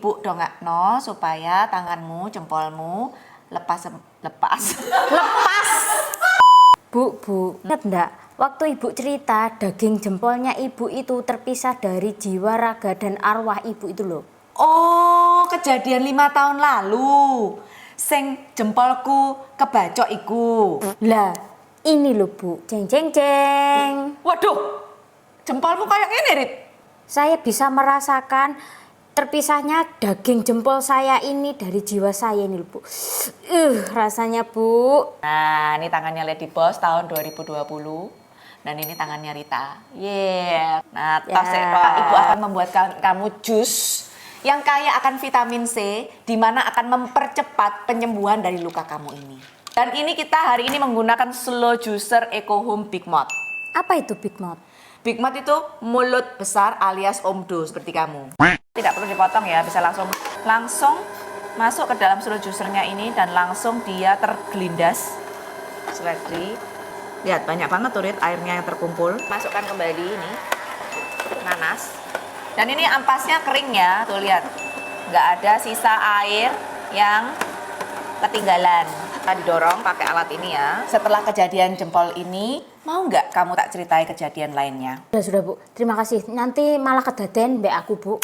Bu dongakno supaya tanganmu, jempolmu lepas. Bu, ingat enggak? Waktu ibu cerita daging jempolnya ibu itu terpisah dari jiwa, raga, dan arwah ibu itu loh. Oh, kejadian 5 tahun lalu. Sing jempolku kebacok iku. Lah, ini loh bu, jeng jeng jeng. Waduh, jempolmu kayak gini, Rit. Saya bisa merasakan terpisahnya daging jempol saya ini dari jiwa saya ini loh bu. Rasanya bu. Nah, ini tangannya Lady Boss tahun 2020. Dan ini tangannya Rita. Yeah. Nah, ibu akan membuatkan kamu jus yang kaya akan vitamin C, di mana akan mempercepat penyembuhan dari luka kamu ini. Dan ini kita hari ini menggunakan Slow Juicer Eco Home Big Mouth. Apa itu Big Mouth? Big Mouth itu mulut besar alias omdo seperti kamu. Tidak perlu dipotong ya, bisa langsung masuk ke dalam slow juicernya ini dan langsung dia tergelindas. Seledri. Lihat banyak banget tuh Rit, airnya yang terkumpul. Masukkan kembali ini nanas. Dan ini ampasnya kering ya, tuh lihat. Nggak ada sisa air yang ketinggalan. Kita didorong pakai alat ini ya. Setelah kejadian jempol ini, mau nggak kamu tak ceritai kejadian lainnya? Sudah bu, terima kasih. Nanti malah kedaden mbak aku bu.